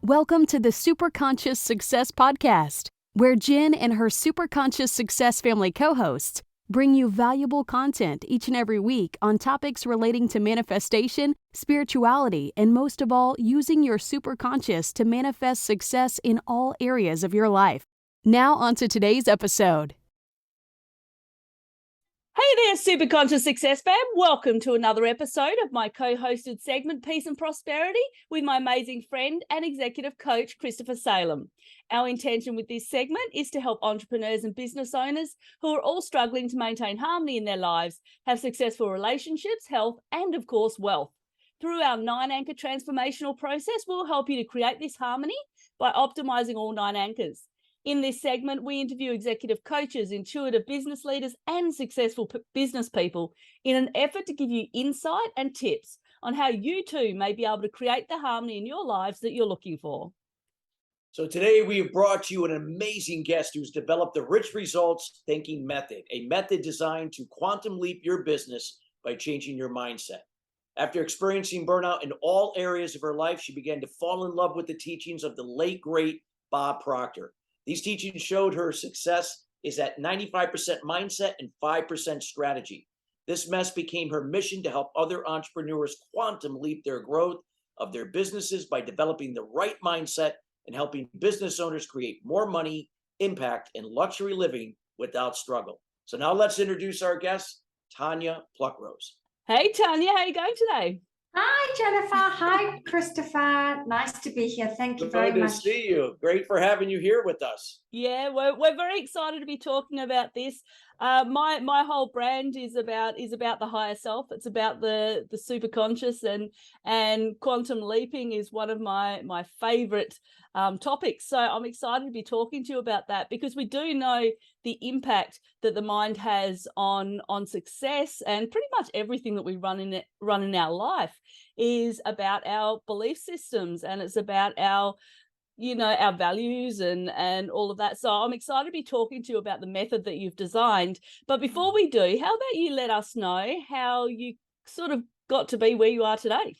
Welcome to the Superconscious Success Podcast, where Jen and her Superconscious Success family co-hosts bring you valuable content each and every week on topics relating to manifestation, spirituality, and most of all, using your superconscious to manifest success in all areas of your life. Now on to today's episode. Hey there, Superconscious Success Fam. Welcome to another episode of my co-hosted segment, Peace and Prosperity, with my amazing friend and executive coach, Christopher Salem. Our intention with this segment is to help entrepreneurs and business owners who are all struggling to maintain harmony in their lives, have successful relationships, health, and of course, wealth. Through our 9 anchor transformational process, we'll help you to create this harmony by optimizing all 9 anchors. In this segment, we interview executive coaches, intuitive business leaders, and successful business people in an effort to give you insight and tips on how you too may be able to create the harmony in your lives that you're looking for. So today we've brought you an amazing guest who's developed the Rich Results Thinking Method, a method designed to quantum leap your business by changing your mindset. After experiencing burnout in all areas of her life, she began to fall in love with the teachings of the late, great Bob Proctor. These teachings showed her success is at 95% mindset and 5% strategy. This mess became her mission to help other entrepreneurs quantum leap their growth of their businesses by developing the right mindset and helping business owners create more money, impact, and luxury living without struggle. So now let's introduce our guest, Tanya Pluckrose. Hey, Tanya, how are you going today? Hi, Jennifer. Hi, Christopher. Nice to be here. Thank you very much. Good to see you. Great for having you here with us. Yeah, we're very excited to be talking about this. My whole brand is about the higher self. It's about the super conscious, and quantum leaping is one of my favorite topics. So I'm excited to be talking to you about that, because we do know the impact that the mind has on success, and pretty much everything that we run in our life is about our belief systems, and it's about our values and all of that. So I'm excited to be talking to you about the method that you've designed. But before we do, how about you let us know how you sort of got to be where you are today?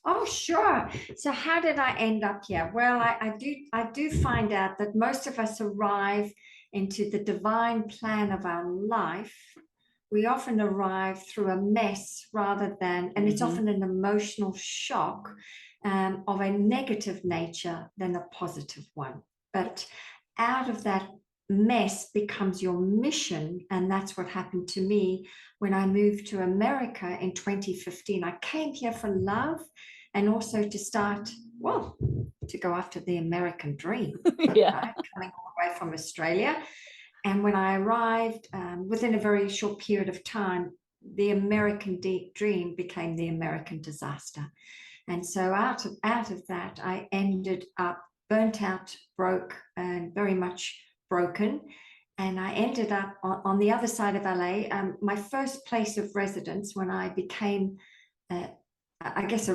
Oh, sure. So how did I end up here? Well, I do find out that most of us arrive into the divine plan of our life. We often arrive through a mess rather than, and it's often an emotional shock of a negative nature than a positive one. But out of that mess becomes your mission, and that's what happened to me when I moved to America in 2015. I came here for love and also to start, to go after the American dream. Yeah. Right? Coming all the way from Australia. And when I arrived, within a very short period of time, the American dream became the American disaster. And so out of that, I ended up burnt out, broke, and very much broken. And I ended up on the other side of LA. My first place of residence when I became, a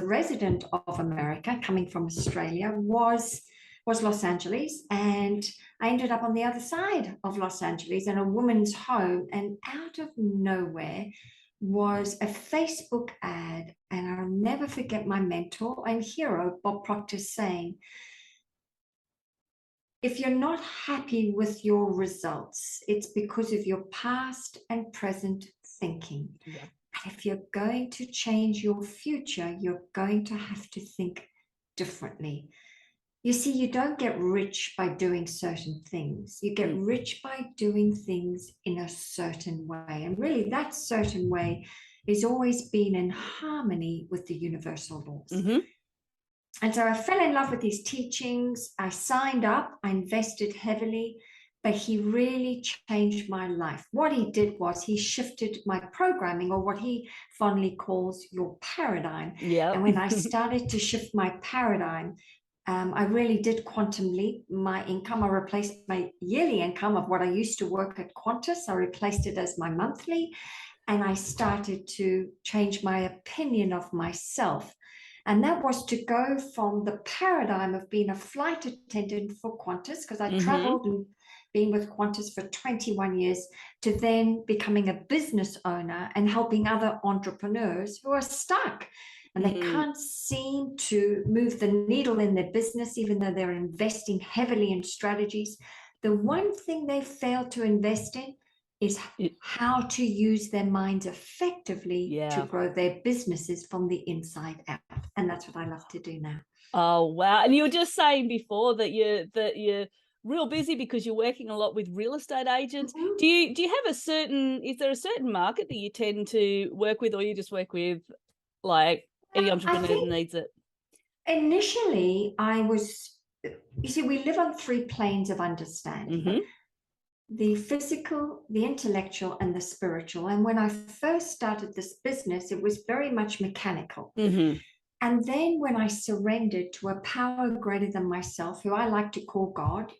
resident of America, coming from Australia, was Los Angeles. And I ended up on the other side of Los Angeles in a woman's home. And out of nowhere was a Facebook ad, and I'll never forget my mentor and hero, Bob Proctor, saying, if you're not happy with your results, it's because of your past and present thinking. Yeah. And if you're going to change your future, you're going to have to think differently. You see, you don't get rich by doing certain things. You get rich by doing things in a certain way. And really, that certain way is always been in harmony with the universal laws. Mm-hmm. And so I fell in love with these teachings. I signed up, I invested heavily, but he really changed my life. What he did was he shifted my programming, or what he fondly calls your paradigm. Yep. And when I started to shift my paradigm, I really did quantum leap my income. I replaced my yearly income of what I used to work at Qantas. I replaced it as my monthly, and I started to change my opinion of myself. And that was to go from the paradigm of being a flight attendant for Qantas, because I traveled and been with Qantas for 21 years, to then becoming a business owner and helping other entrepreneurs who are stuck. and they can't seem to move the needle in their business, even though they're investing heavily in strategies. The one thing they fail to invest in is how to use their minds effectively to grow their businesses from the inside out. And that's what I love to do now. Oh, wow. And you were just saying before that you're real busy because you're working a lot with real estate agents. Do you have is there a certain market that you tend to work with, or you just work with like any entrepreneur that needs it? Initially, you see, we live on three planes of understanding. The physical, the intellectual, and the spiritual. And when I first started this business, it was very much mechanical. And then when I surrendered to a power greater than myself, who I like to call God,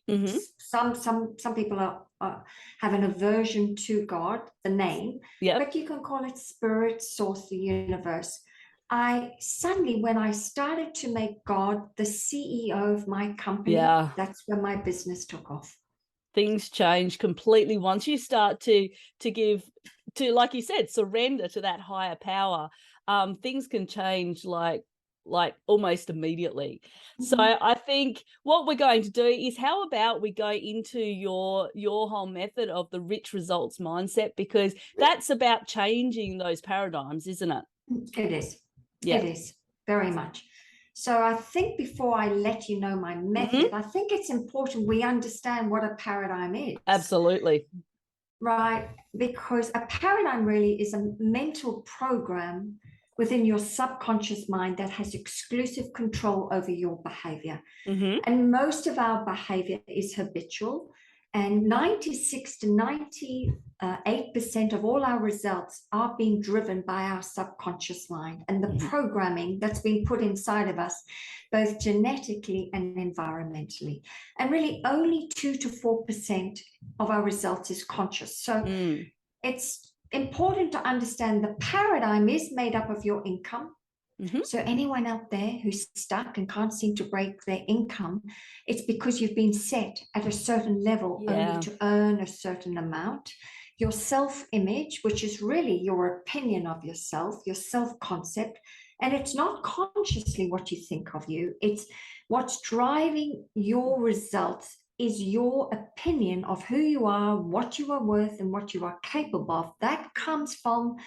some people have an aversion to God, the name, but you can call it spirit, source, the universe. When I started to make God the CEO of my company, that's when my business took off. Things change completely once you start to give to, like you said, surrender to that higher power. Things can change like almost immediately. So I think what we're going to do is, how about we go into your whole method of the rich results mindset, because that's about changing those paradigms, isn't it? It is. It is very much. So I think before I let you know my method, I think it's important we understand what a paradigm is. Absolutely. Right, because a paradigm really is a mental program within your subconscious mind that has exclusive control over your behavior. And most of our behavior is habitual, and 96 to 98% of all our results are being driven by our subconscious mind and the programming that's been put inside of us, both genetically and environmentally. And really only 2 to 4% of our results is conscious. So it's important to understand the paradigm is made up of your income. So anyone out there who's stuck and can't seem to break their income, it's because you've been set at a certain level only to earn a certain amount. Your self-image, which is really your opinion of yourself, your self-concept, and it's not consciously what you think of you. It's what's driving your results is your opinion of who you are, what you are worth, and what you are capable of. That comes from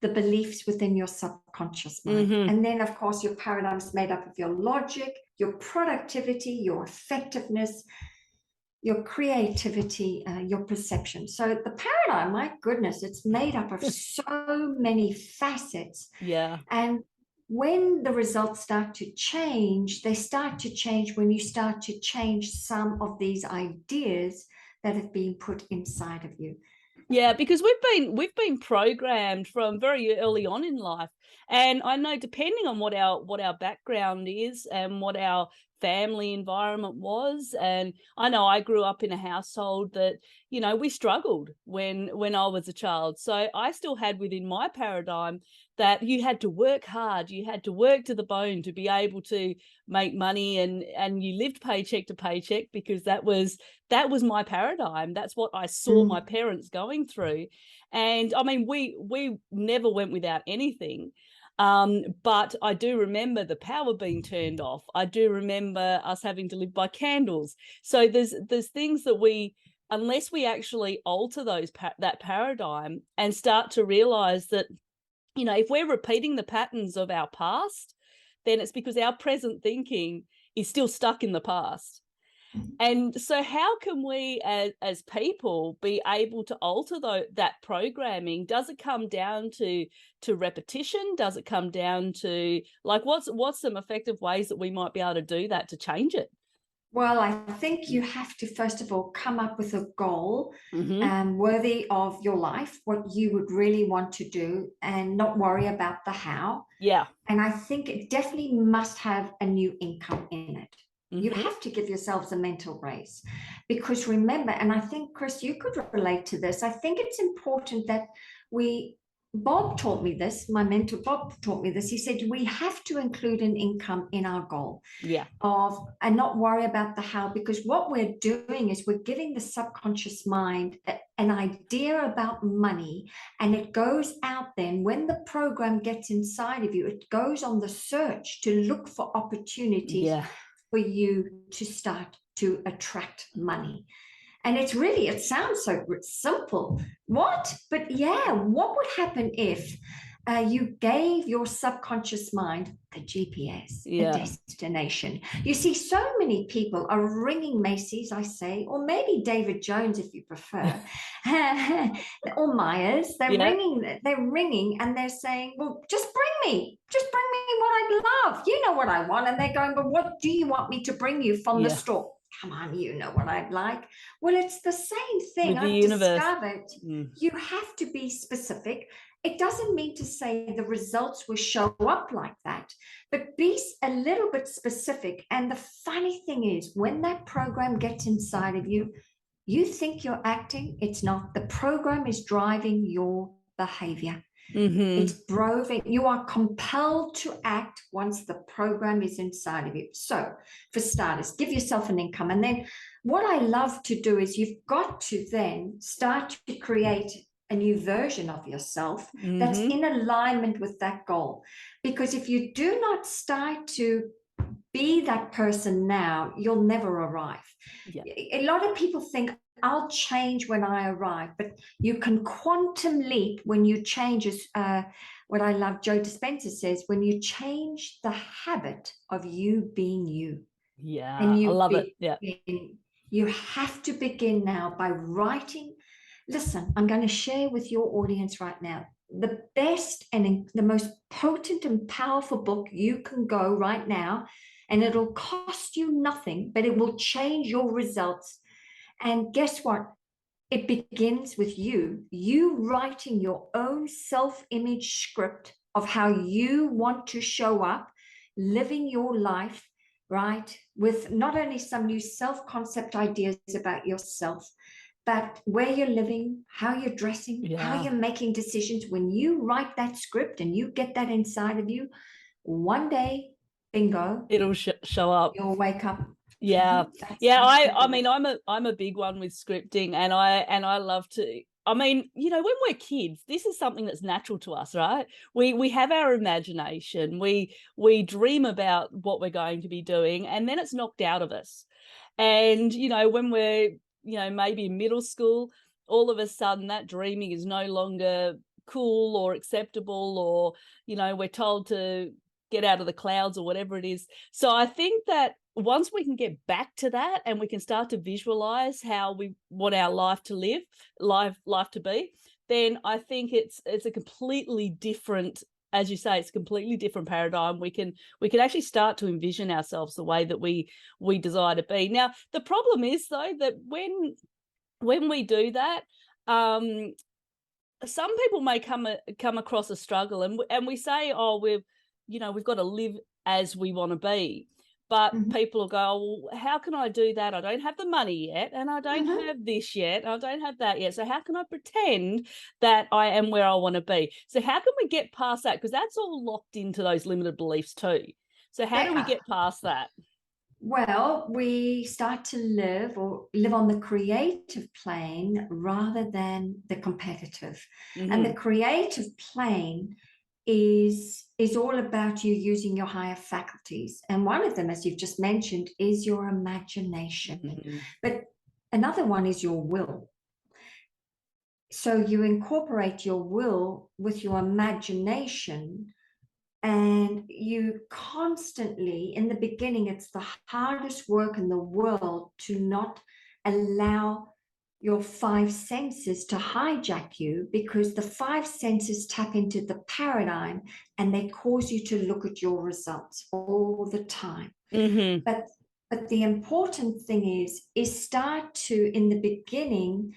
the beliefs within your subconscious mind. And then, of course, your paradigm is made up of your logic, your productivity, your effectiveness, your creativity, your perception. So the paradigm, my goodness, it's made up of so many facets. And when the results start to change, they start to change when you start to change some of these ideas that have been put inside of you. Yeah, because we've been programmed from very early on in life. And I know, depending on what our background is and what our family environment was, and I know I grew up in a household that, you know, we struggled when I was a child. So I still had within my paradigm that you had to work hard, you had to work to the bone to be able to make money, and you lived paycheck to paycheck, because that was my paradigm. That's what I saw my parents going through. And I mean, we never went without anything. But I do remember the power being turned off. I do remember us having to live by candles. So there's things that unless we actually alter that paradigm and start to realize that, you know, if we're repeating the patterns of our past, then it's because our present thinking is still stuck in the past. And so how can we as people be able to alter that programming? Does it come down to repetition? Does it come down to, like, what's some effective ways that we might be able to do that to change it? Well, I think you have to, first of all, come up with a goal worthy of your life, what you would really want to do, and not worry about the how. Yeah. And I think it definitely must have a new income in it. You have to give yourselves a mental raise, because remember, and I think, Chris, you could relate to this, I think it's important that we Bob taught me this, my mentor Bob taught me this. He said, we have to include an income in our goal. Yeah. And not worry about the how, because what we're doing is we're giving the subconscious mind an idea about money, and it goes out then. When the program gets inside of you, it goes on the search to look for opportunities for you to start to attract money. And it's really, it sounds so simple. What? But yeah, what would happen if you gave your subconscious mind a GPS, a destination? You see, so many people are ringing Macy's, I say, or maybe David Jones, if you prefer, or Myers. They're ringing and they're saying, well, just bring me what I'd love. You know what I want. And they're going, but what do you want me to bring you from the store? Come on, you know what I'd like. Well, it's the same thing. I've discovered you have to be specific. It doesn't mean to say the results will show up like that, but be a little bit specific. And the funny thing is, when that program gets inside of you, you think you're acting. It's not. The program is driving your behavior. It's proving you are compelled to act once the program is inside of you. So for starters, give yourself an income. And then what I love to do is you've got to then start to create a new version of yourself that's in alignment with that goal. Because if you do not start to be that person now, you'll never arrive. A lot of people think, I'll change when I arrive, but you can quantum leap when you change, what I love, Joe Dispenza says, when you change the habit of you being you. Yeah, and I love it. Yeah. You have to begin now by writing. Listen, I'm going to share with your audience right now the best and the most potent and powerful book you can go right now, and it'll cost you nothing, but it will change your results. And guess what? It begins with you writing your own self-image script of how you want to show up, living your life, right? With not only some new self-concept ideas about yourself, but where you're living, how you're dressing, how you're making decisions. When you write that script and you get that inside of you, one day, bingo, it'll show up. You'll wake up. I mean, I'm a big one with scripting, and I love to. I mean, you know, when we're kids, this is something that's natural to us, right? We have our imagination. We dream about what we're going to be doing, and then it's knocked out of us. And you know, when we're, you know, maybe in middle school, all of a sudden that dreaming is no longer cool or acceptable, or, you know, we're told to get out of the clouds or whatever it is. So I think that once we can get back to that and we can start to visualize how we want our life to live, life to be, then I think it's a completely different, as you say, it's a completely different paradigm. We can actually start to envision ourselves the way that we desire to be. Now, the problem is though that when we do that, some people may come across a struggle, and we say, oh, we've got to live as we want to be. But people will go, well, how can I do that? I don't have the money yet, and I don't have this yet, and I don't have that yet. So how can I pretend that I am where I want to be? So how can we get past that? Because that's all locked into those limited beliefs too. So how do we get past that? Well, we start to live on the creative plane rather than the competitive. And the creative plane is all about you using your higher faculties. And one of them, as you've just mentioned, is your imagination. But another one is your will. So you incorporate your will with your imagination, and you constantly, in the beginning, it's the hardest work in the world to not allow your five senses to hijack you, because the five senses tap into the paradigm and they cause you to look at your results all the time. But the important thing is start to, in the beginning,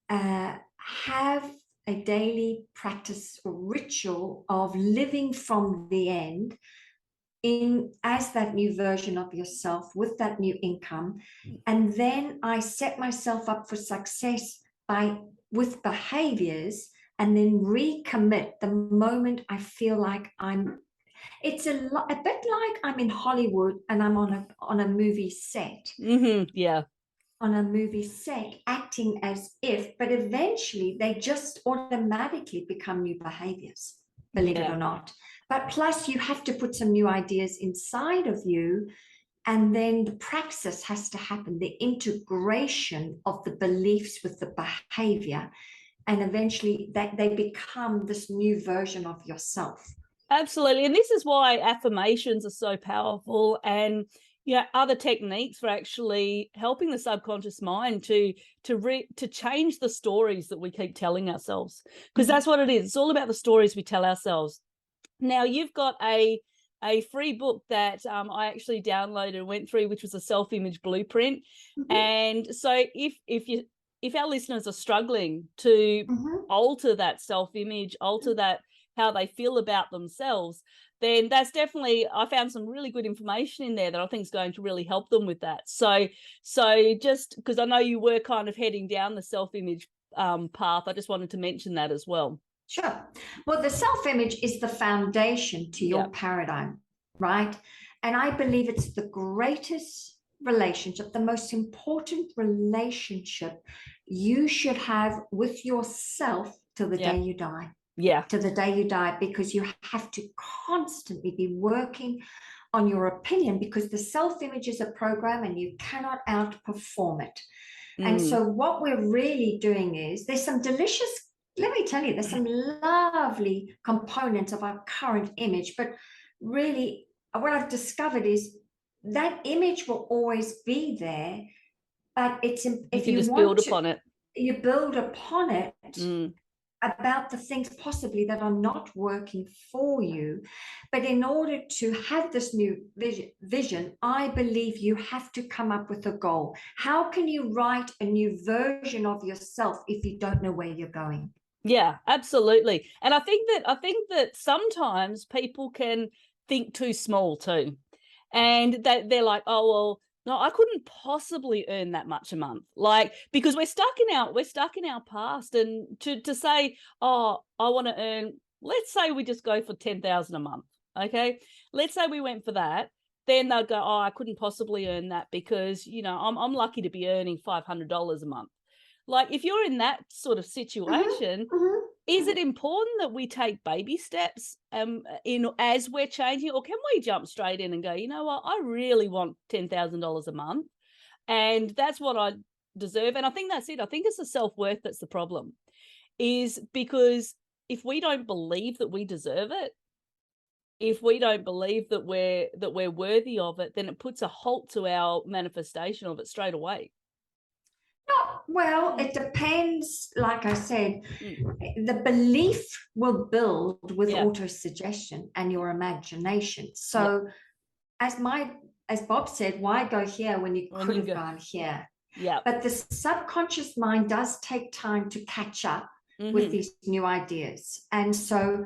have a daily practice or ritual of living from the end as that new version of yourself with that new income. And then I set myself up for success with behaviors and then recommit the moment I feel like it's a bit like I'm in Hollywood and I'm on a movie set. Yeah. On a movie set, acting as if, but eventually they just automatically become new behaviors, believe it or not. But plus you have to put some new ideas inside of you, and then the praxis has to happen, the integration of the beliefs with the behavior, and eventually they become this new version of yourself. Absolutely. And this is why affirmations are so powerful, and other techniques for actually helping the subconscious mind to change the stories that we keep telling ourselves, because that's what it is. It's all about the stories we tell ourselves. Now, you've got a free book that I actually downloaded and went through, which was a self-image blueprint. And so if our listeners are struggling to alter that self-image, alter that how they feel about themselves, then that's definitely, I found some really good information in there that I think is going to really help them with that. So just because I know you were kind of heading down the self-image path, I just wanted to mention that as well. Sure. Well, the self-image is the foundation to your paradigm, right? And I believe it's the greatest relationship, the most important relationship you should have with yourself till the day you die. To the day you die, because you have to constantly be working on your opinion, because the self-image is a program and you cannot outperform it. And so what we're really doing is, there's some delicious, let me tell you, there's some lovely components of our current image, but really what I've discovered is that image will always be there, but it's if you just want build upon it. You build upon it about the things possibly that are not working for you. But in order to have this new vision, I believe you have to come up with a goal. How can you write a new version of yourself if you don't know where you're going? Yeah, absolutely. And I think that sometimes people can think too small too. And they're like, oh, well, no, I couldn't possibly earn that much a month. Like, because we're stuck in our past. And to say, oh, I want to earn, let's say we just go for 10,000 a month. Okay. Let's say we went for that. Then they'll go, oh, I couldn't possibly earn that because, I'm lucky to be earning $500 a month. Like, if you're in that sort of situation, is it important that we take baby steps as we're changing, or can we jump straight in and go, you know what, I really want $10,000 a month, and that's what I deserve? And I think that's it. I think it's the self-worth that's the problem, is because if we don't believe that we deserve it, if we don't believe that we're worthy of it, then it puts a halt to our manifestation of it straight away. Well, it depends. Like I said, the belief will build with auto-suggestion and your imagination. So as Bob said, why go here when you could have gone here? But the subconscious mind does take time to catch up with these new ideas. And so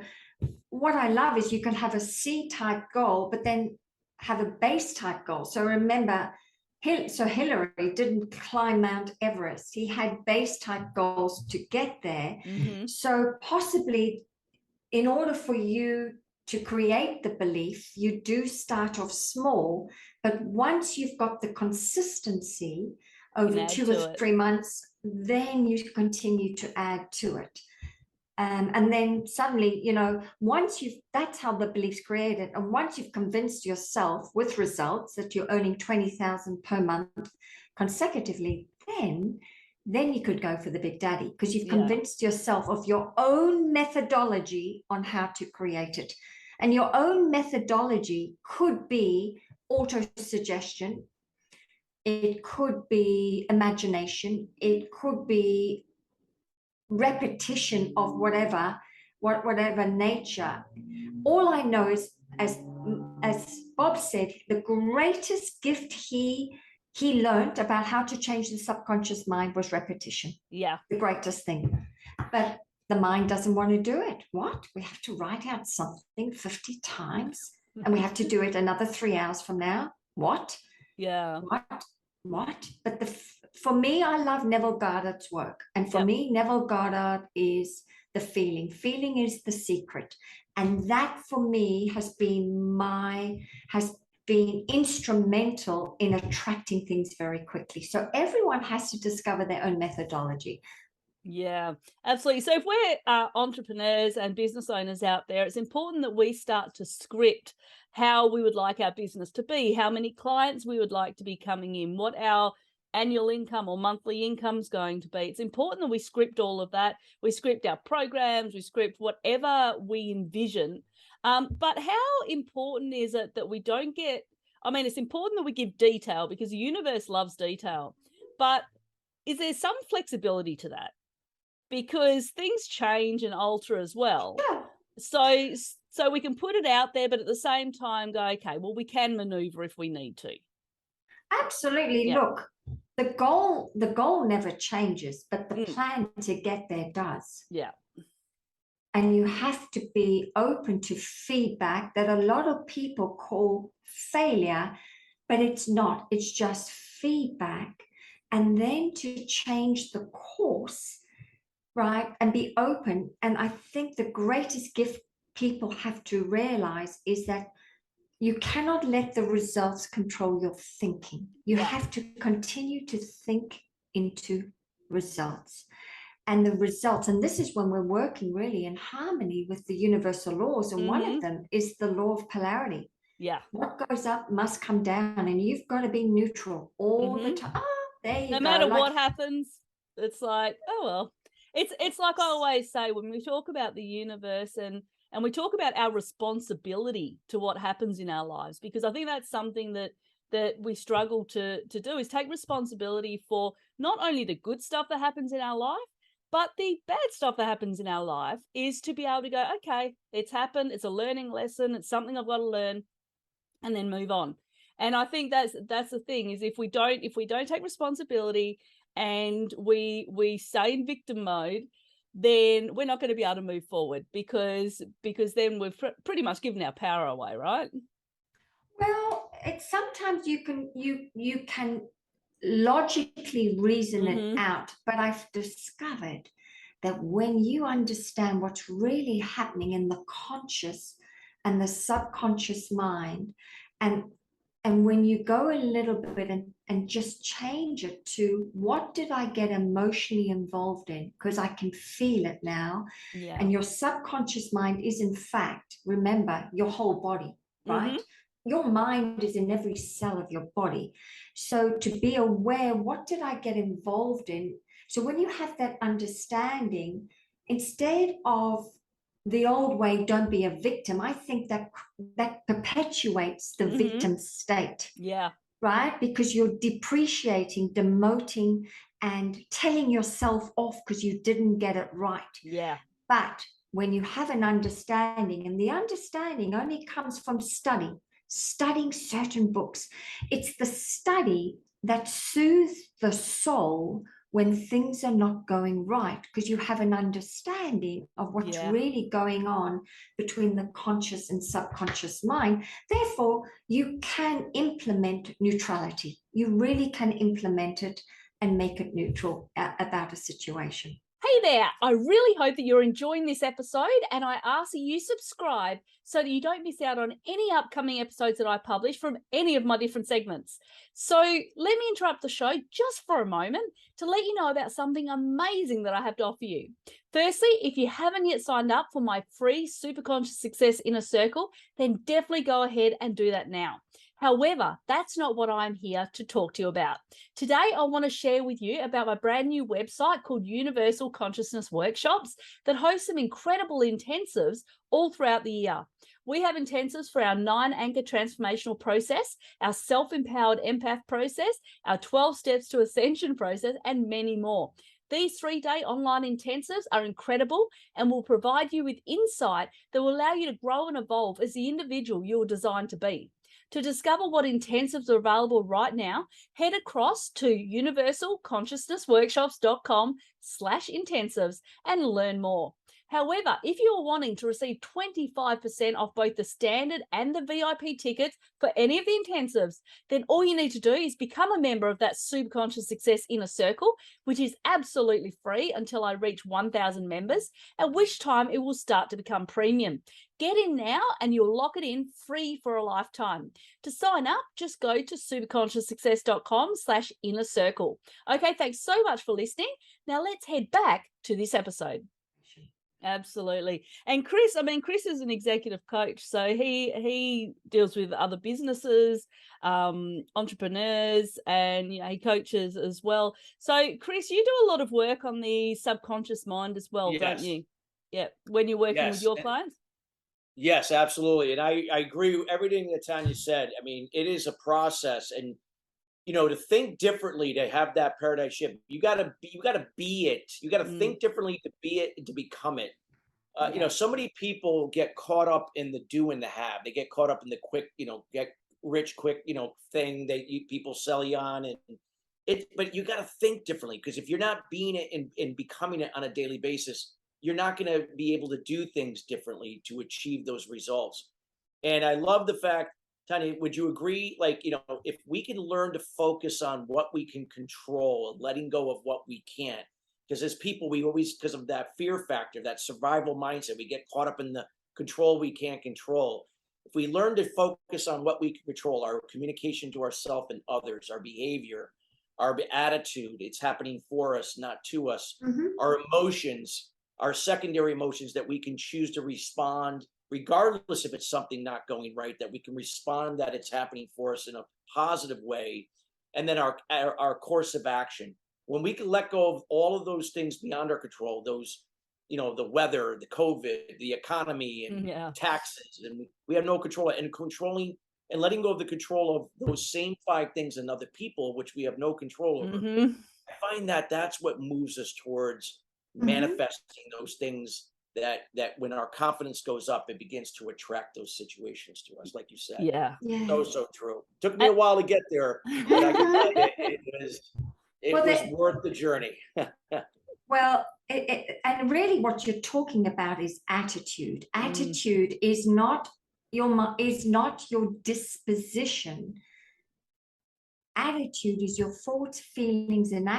what I love is you can have a C-type goal, but then have a base-type goal. So remember, Hillary didn't climb Mount Everest. He had base-type goals to get there. So possibly, in order for you to create the belief, you do start off small, but once you've got the consistency over 2 or 3 months, then you continue to add to it. And then suddenly, that's how the belief's created. And once you've convinced yourself with results that you're earning 20,000 per month consecutively, then you could go for the big daddy, because you've convinced yourself of your own methodology on how to create it. And your own methodology could be auto-suggestion. It could be imagination. It could be repetition of whatever nature. All I know is, as Bob said, the greatest gift he learned about how to change the subconscious mind was repetition. The greatest thing. But the mind doesn't want to do it. What? We have to write out something 50 times and we have to do it another 3 hours from now. What? What? But for me, I love Neville Goddard's work. And for me, Neville Goddard is the feeling. Feeling is the secret. And that for me has been instrumental in attracting things very quickly. So everyone has to discover their own methodology. Yeah, absolutely. So if we're entrepreneurs and business owners out there, it's important that we start to script how we would like our business to be, how many clients we would like to be coming in, what our annual income or monthly income is going to be. It's important that we script all of that. We script our programs, we script whatever we envision. But how important is it that we don't get, I mean, it's important that we give detail because the universe loves detail, but is there some flexibility to that? Because things change and alter as well. Yeah. So we can put it out there, but at the same time go, okay, well, we can maneuver if we need to. Absolutely. Yeah. Look, the goal never changes, but the plan to get there does. Yeah. And you have to be open to feedback that a lot of people call failure, but it's not. It's just feedback. And then to change the course, right, and be open. And I think the greatest gift people have to realize is that you cannot let the results control your thinking. You have to continue to think into results. And the results, and this is when we're working really in harmony with the universal laws. And one of them is the law of polarity. Yeah. What goes up must come down, and you've got to be neutral all the time. Oh, there you go. No matter what happens, it's like, oh, well. It's like I always say when we talk about the universe and we talk about our responsibility to what happens in our lives, because I think that's something that we struggle to do, is take responsibility for not only the good stuff that happens in our life, but the bad stuff that happens in our life, is to be able to go, okay, it's happened, it's a learning lesson, it's something I've got to learn, and then move on. And I think that's the thing, is if we don't take responsibility and we stay in victim mode, then we're not going to be able to move forward, because then we've pretty much given our power away, right? Well, it's sometimes you can logically reason it out, but I've discovered that when you understand what's really happening in the conscious and the subconscious mind, and when you go a little bit and just change it to, what did I get emotionally involved in? Because I can feel it now. Yeah. And your subconscious mind is, in fact, remember, your whole body, right? Your mind is in every cell of your body. So to be aware, what did I get involved in? So when you have that understanding, instead of the old way, don't be a victim, I think that perpetuates the victim state. Yeah. Right? Because you're depreciating, demoting, and telling yourself off because you didn't get it right. Yeah. But when you have an understanding, and the understanding only comes from studying certain books, it's the study that soothes the soul when things are not going right, because you have an understanding of what's really going on between the conscious and subconscious mind. Therefore, you can implement neutrality. You really can implement it and make it neutral about a situation. Hey there, I really hope that you're enjoying this episode, and I ask that you subscribe so that you don't miss out on any upcoming episodes that I publish from any of my different segments. So let me interrupt the show just for a moment to let you know about something amazing that I have to offer you. Firstly, if you haven't yet signed up for my free Superconscious Success Inner Circle, then definitely go ahead and do that now. However, that's not what I'm here to talk to you about. Today, I want to share with you about my brand new website called Universal Consciousness Workshops that hosts some incredible intensives all throughout the year. We have intensives for our 9-anchor transformational process, our self-empowered empath process, our 12 steps to ascension process, and many more. These 3-day online intensives are incredible and will provide you with insight that will allow you to grow and evolve as the individual you're designed to be. To discover what intensives are available right now, head across to universalconsciousnessworkshops.com/intensives and learn more. However, if you're wanting to receive 25% off both the standard and the VIP tickets for any of the intensives, then all you need to do is become a member of that Superconscious Success Inner Circle, which is absolutely free until I reach 1,000 members, at which time it will start to become premium. Get in now and you'll lock it in free for a lifetime. To sign up, just go to superconscioussuccess.com/inner circle. Okay, thanks so much for listening. Now let's head back to this episode. Absolutely. And Chris, Chris is an executive coach, so he deals with other businesses, entrepreneurs, and he coaches as well. So Chris, you do a lot of work on the subconscious mind as well, don't you? Yeah, when you're working with your clients. Yes, absolutely. And I agree with everything that Tanya said. I mean, it is a process, and to think differently, to have that paradigm shift, you gotta be it. You gotta think differently to be it and to become it. So many people get caught up in the do and the have. They get caught up in the quick, get rich quick, thing that people sell you on, but you gotta think differently, because if you're not being it and becoming it on a daily basis, you're not gonna be able to do things differently to achieve those results. And I love the fact, Tanya, would you agree? Like, if we can learn to focus on what we can control, letting go of what we can't, because as people, we always, because of that fear factor, that survival mindset, we get caught up in the control we can't control. If we learn to focus on what we can control, our communication to ourselves and others, our behavior, our attitude, it's happening for us, not to us, our emotions, our secondary emotions, that we can choose to respond regardless if it's something not going right, that we can respond, that it's happening for us in a positive way. And then our course of action. When we can let go of all of those things beyond our control, those, the weather, the COVID, the economy, and taxes, and we have no control, and controlling and letting go of the control of those same 5 things in other people, which we have no control over. I find that that's what moves us towards manifesting those things, that when our confidence goes up, it begins to attract those situations to us, like you said. Yeah. So true. Took me a while to get there, but I can tell you, it was worth the journey. Well, and really what you're talking about is attitude. Attitude is not your disposition. Attitude is your thoughts, feelings, and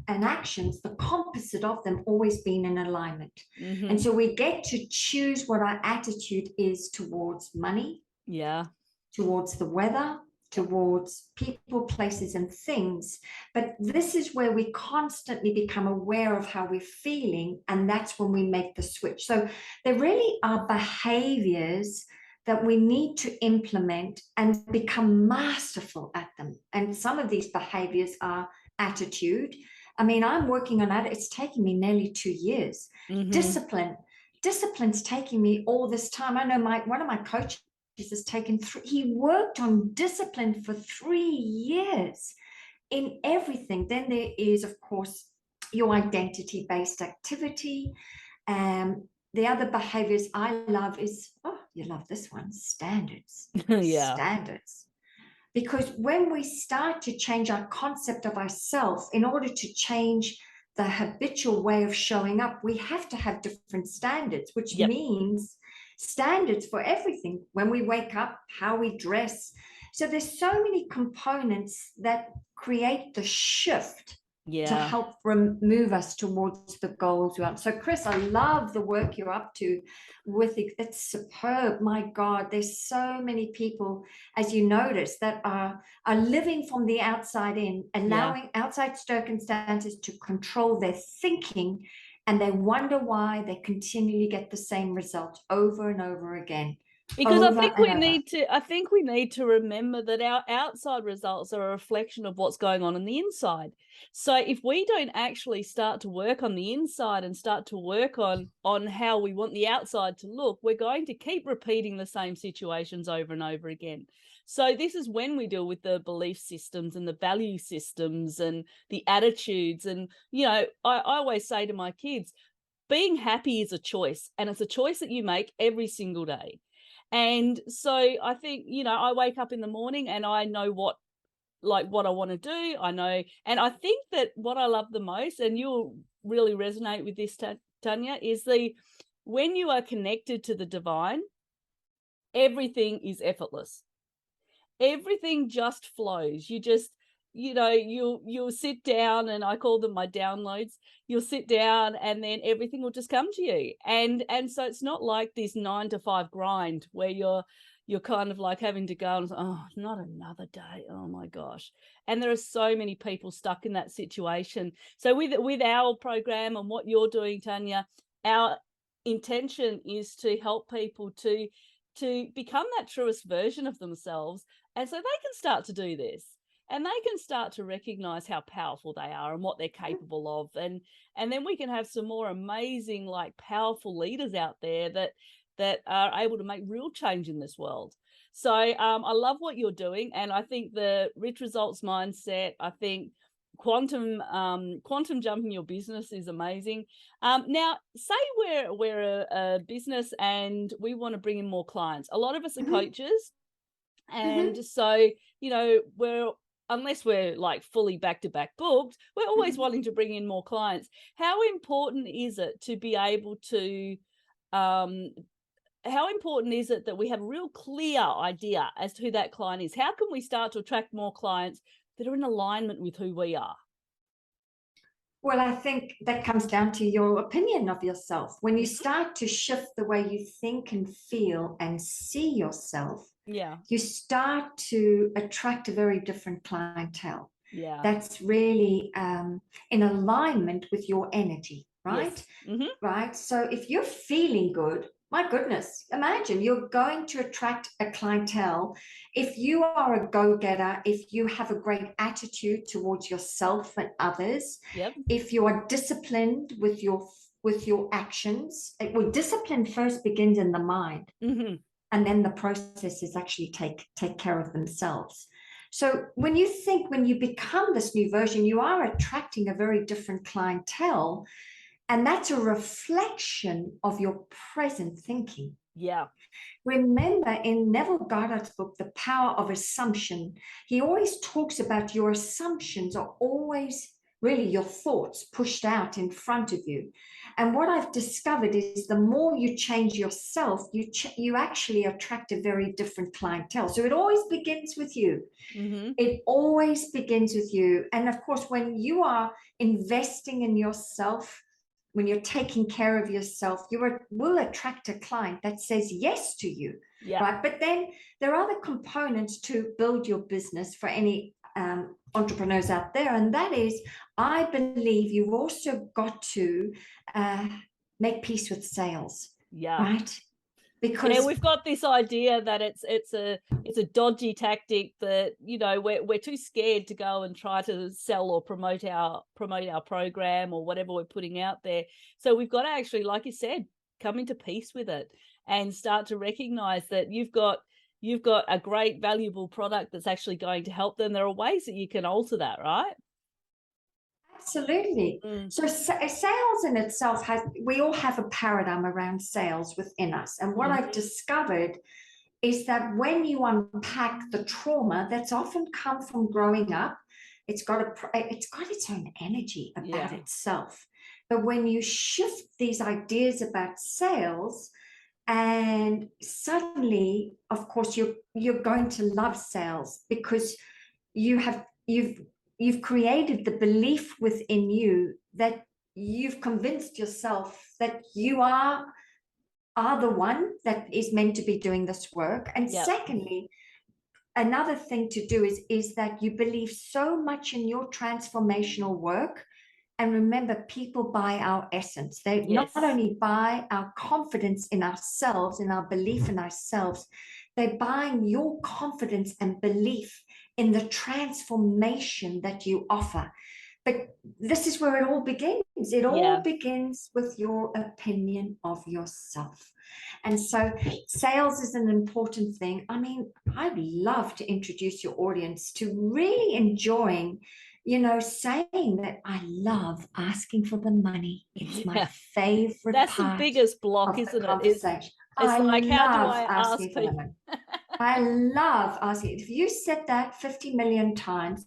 actions, the composite of them always being in alignment. And so we get to choose what our attitude is towards money, towards the weather, towards people, places, and things. But this is where we constantly become aware of how we're feeling, and that's when we make the switch. So there really are behaviors that we need to implement and become masterful at them. And some of these behaviors are attitude. I'm working on that. It's taken me nearly 2 years. Discipline's taking me all this time. I know one of my coaches has taken he worked on discipline for 3 years in everything. Then there is, of course, your identity-based activity. The other behaviors I love is, you love this one, standards. Standards. Because when we start to change our concept of ourselves, in order to change the habitual way of showing up, we have to have different standards, which means standards for everything. When we wake up, how we dress. So there's so many components that create the shift to help move us towards the goals we want. So Chris, I love the work you're up to with it. It's superb. My God, there's so many people, as you notice, that are living from the outside in, allowing outside circumstances to control their thinking, and they wonder why they continually get the same results over and over again. Because I think we need to remember that our outside results are a reflection of what's going on the inside. So if we don't actually start to work on the inside and start to work on how we want the outside to look, we're going to keep repeating the same situations over and over again. So this is when we deal with the belief systems and the value systems and the attitudes. And, I always say to my kids, being happy is a choice, and it's a choice that you make every single day. And so I think, I wake up in the morning and I know what I want to do. I know. And I think that what I love the most, and you'll really resonate with this, Tanya, is when you are connected to the divine, everything is effortless. Everything just flows. You just, you'll sit down, and I call them my downloads. You'll sit down and then everything will just come to you. And so it's not like this 9 to 5 grind where you're kind of like having to go and, oh, not another day. Oh my gosh. And there are so many people stuck in that situation. So with our program and what you're doing, Tanya, our intention is to help people to become that truest version of themselves. And so they can start to do this, and they can start to recognize how powerful they are and what they're capable of. And then we can have some more amazing, like, powerful leaders out there that are able to make real change in this world. So I love what you're doing. And I think the rich results mindset, I think quantum jumping your business is amazing. Now, say we're a business and we want to bring in more clients. A lot of us are coaches. And so, unless we're like fully back-to-back booked, we're always wanting to bring in more clients. How important is it to be able to, how important is it that we have a real clear idea as to who that client is? How can we start to attract more clients that are in alignment with who we are? Well, I think that comes down to your opinion of yourself. When you start to shift the way you think and feel and see yourself, you start to attract a very different clientele. That's really in alignment with your energy, right? Right. So if you're feeling good, my goodness, imagine you're going to attract a clientele. If you are a go-getter, if you have a great attitude towards yourself and others, if you are disciplined with your actions, discipline first begins in the mind, and then the processes actually take care of themselves. So when you become this new version, you are attracting a very different clientele. And that's a reflection of your present thinking. Remember, in Neville Goddard's book, The Power of Assumption, he always talks about your assumptions are always really your thoughts pushed out in front of you. And what I've discovered is the more you change yourself, you actually attract a very different clientele. So it always begins with you. It always begins with you. And of course, when you are investing in yourself, when you're taking care of yourself, you will attract a client that says yes to you, right? But then there are other components to build your business for any entrepreneurs out there, and that is, I believe you've also got to make peace with sales, right? Because we've got this idea that it's a dodgy tactic, that we're too scared to go and try to sell or promote our program or whatever we're putting out there. So we've got to actually, like you said, come into peace with it and start to recognize that you've got a great, valuable product that's actually going to help them. There are ways that you can alter that, right? Absolutely. So sales in itself we all have a paradigm around sales within us. And what I've discovered is that when you unpack the trauma that's often come from growing up, it's got its own energy about itself. But when you shift these ideas about sales, and suddenly, of course, you're going to love sales, because you've created the belief within you that you've convinced yourself that you are the one that is meant to be doing this work. And secondly, another thing to do is that you believe so much in your transformational work. And remember, people buy our essence. They not only buy our confidence in ourselves, in our belief in ourselves, they're buying your confidence and belief in the transformation that you offer. But this is where it all begins. It all begins with your opinion of yourself. And so sales is an important thing. I mean, I'd love to introduce your audience to really enjoying, saying that I love asking for the money. It's my favorite That's part. The biggest block, isn't it? It's like, how do I ask people? I love asking. If you said that 50 million times,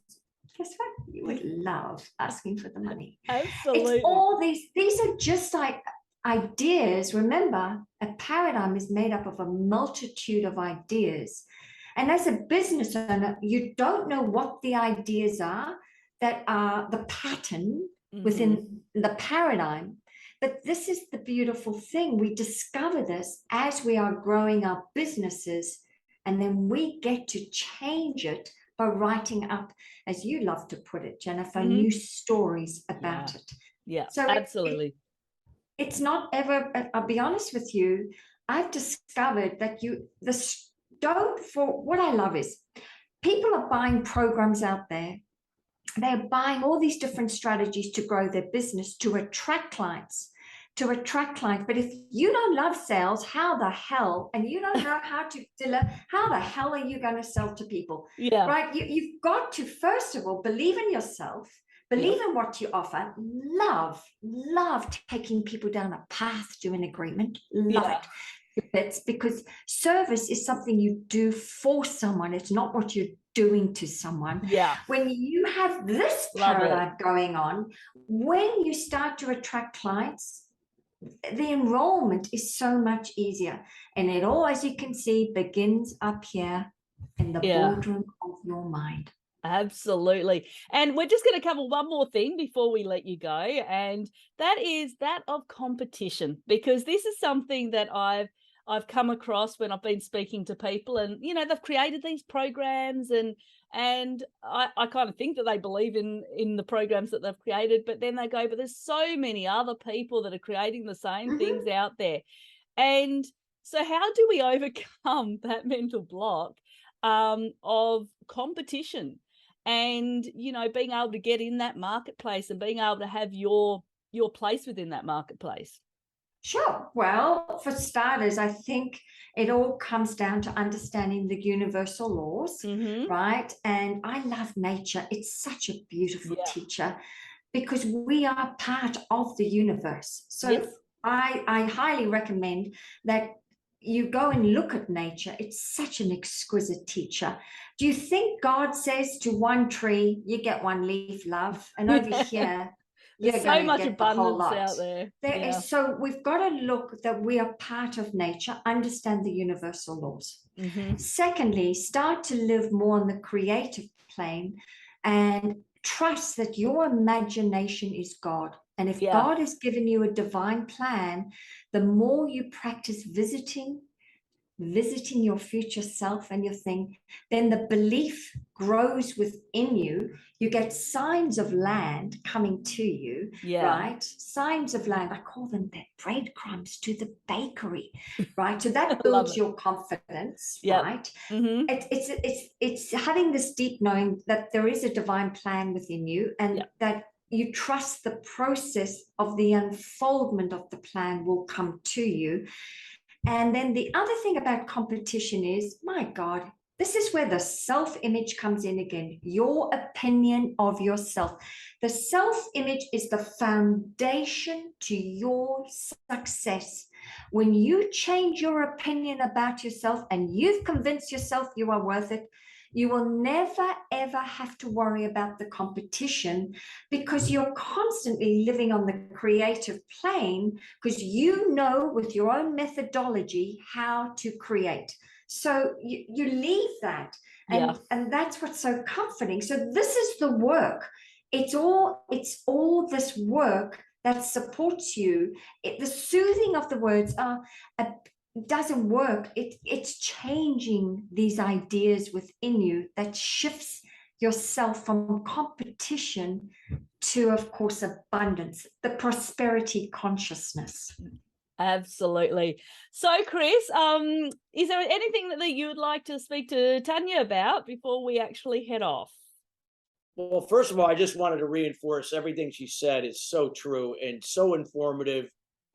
guess what? You would love asking for the money. Absolutely. It's all these are just like ideas, remember, a paradigm is made up of a multitude of ideas. And as a business owner, you don't know what the ideas are that are the pattern within the paradigm. But this is the beautiful thing. We discover this as we are growing our businesses, and then we get to change it by writing up, as you love to put it, Jennifer, new stories about it. Yeah, so absolutely. It's not ever, I'll be honest with you, I've discovered that what I love is people are buying programs out there. They're buying all these different strategies to grow their business, to attract clients. But if you don't love sales, how the hell, and you don't know how to deliver, how the hell are you going to sell to people? Yeah. Right? You've got to, first of all, believe in yourself, believe in what you offer, love taking people down a path to an agreement, love it. It's because service is something you do for someone. It's not what you're doing to someone. Yeah. When you have this paradigm going on, when you start to attract clients, the enrollment is so much easier. And it all, as you can see, begins up here in the boardroom of your mind. Absolutely. And we're just going to cover one more thing before we let you go. And that is that of competition, because this is something that I've come across when I've been speaking to people, and, you know, they've created these programs, and I kind of think that they believe in the programs that they've created, but then they go, but there's so many other people that are creating the same things out there. And so how do we overcome that mental block of competition? And, you know, being able to get in that marketplace and being able to have your place within that marketplace. Sure. Well, for starters, I think it all comes down to understanding the universal laws, right? And I love nature. It's such a beautiful teacher, because we are part of the universe. So I highly recommend that you go and look at nature. It's such an exquisite teacher. Do you think God says to one tree, you get one leaf, love, and over here, there's so much abundance out there. So we've got to look that we are part of nature, understand the universal laws. Secondly, start to live more on the creative plane and trust that your imagination is God. And if God has given you a divine plan, the more you practice visiting your future self and your thing, then the belief grows within you. You get signs of land coming to you, right? Signs of land. I call them the breadcrumbs to the bakery, right? So that builds your confidence, right? It's having this deep knowing that there is a divine plan within you, and that you trust the process of the unfoldment of the plan will come to you. And then the other thing about competition is, my God, this is where the self-image comes in again, your opinion of yourself. The self-image is the foundation to your success. When you change your opinion about yourself and you've convinced yourself you are worth it, you will never, ever have to worry about the competition, because you're constantly living on the creative plane, because you know with your own methodology how to create. So you leave that, and that's what's so comforting. So this is the work. It's all this work that supports you. The soothing of the words doesn't work. It's changing these ideas within you that shifts yourself from competition to, of course, abundance, the prosperity consciousness. Absolutely. So, Chris, is there anything that you would like to speak to Tanya about before we actually head off? Well, first of all, I just wanted to reinforce everything she said is so true and so informative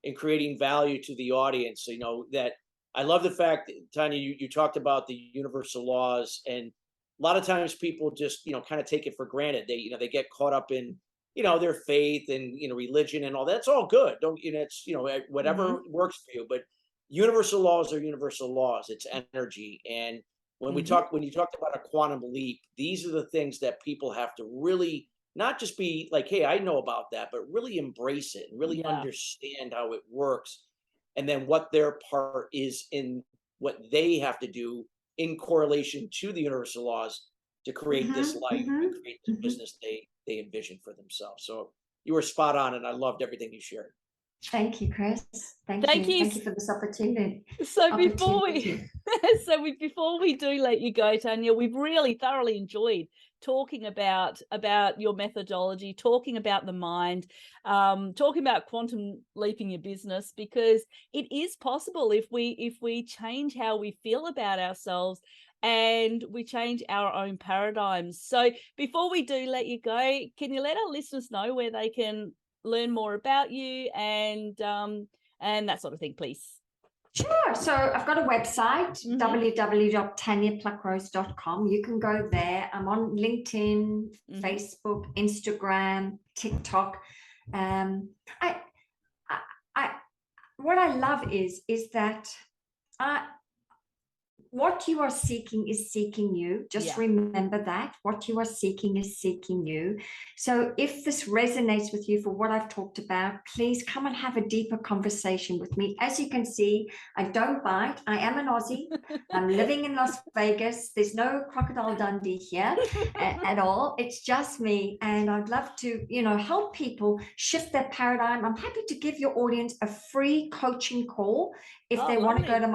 in creating value to the audience. You know, that I love the fact that, Tanya, you talked about the universal laws, and a lot of times people just, you know, kind of take it for granted. They get caught up in, you know, their faith and, you know, religion and all that. That's all good. Don't, you know, it's, you know, whatever works for you, but universal laws are universal laws. It's energy. And when you talked about a quantum leap, these are the things that people have to really not just be like, hey, I know about that, but really embrace it and really Yeah. understand how it works, and then what their part is in what they have to do in correlation to the universal laws to create this life and create the business they envision for themselves. So you were spot on, and I loved everything you shared. Thank you, Chris. Thank you. Thank you for this opportunity. So before we do let you go, Tanya, we've really thoroughly enjoyed talking about your methodology, talking about the mind, talking about quantum leaping your business, because it is possible if we change how we feel about ourselves and we change our own paradigms. So before we do let you go, can you let our listeners know where they can learn more about you and that sort of thing, please? Sure. So I've got a website, www.tanyapluckrose.com. You can go there. I'm on LinkedIn, Facebook, Instagram, TikTok. What I love is that what you are seeking is seeking you. Just remember that. What you are seeking is seeking you. So if this resonates with you for what I've talked about, please come and have a deeper conversation with me. As you can see, I don't bite. I am an Aussie. I'm living in Las Vegas. There's no Crocodile Dundee here at all. It's just me. And I'd love to, help people shift their paradigm. I'm happy to give your audience a free coaching call if they want to go to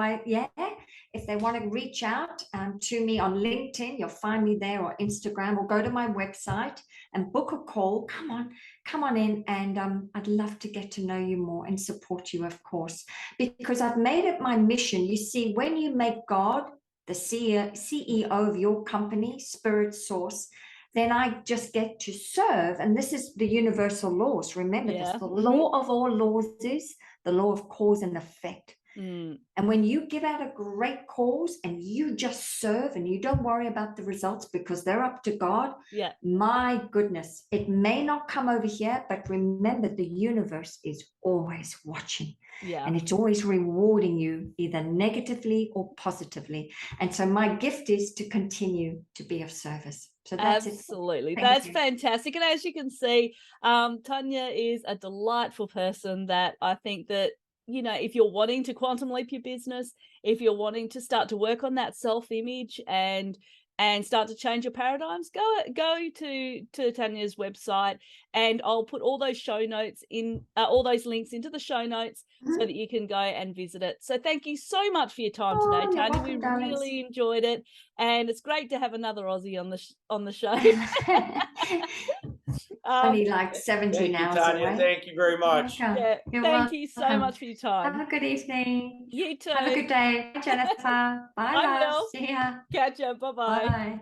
if they want to reach out to me on LinkedIn, you'll find me there, or Instagram, or go to my website and book a call. Come on in, and I'd love to get to know you more and support you, of course, because I've made it my mission. You see, when you make God the CEO of your company, spirit source, then I just get to serve. And this is the universal laws. Remember this, the law of all laws is the law of cause and effect. And when you give out a great cause and you just serve and you don't worry about the results because they're up to God, my goodness, it may not come over here, but remember, the universe is always watching. And it's always rewarding you either negatively or positively. And so my gift is to continue to be of service. So that's absolutely. That's fantastic. And as you can see, Tanya is a delightful person that I think that, if you're wanting to quantum leap your business, if you're wanting to start to work on that self-image and start to change your paradigms, go to Tanya's website, and I'll put all those show notes in, all those links into the show notes so that you can go and visit it. So thank you so much for your time today, Tanya. We really enjoyed it, and it's great to have another Aussie on the show. Only like 17 hours away. Thank you very much. Thank you so much for your time. Have a good evening. You too. Have a good day, Jennifer. Bye. I will. See ya. Catch ya. Bye-bye. Bye.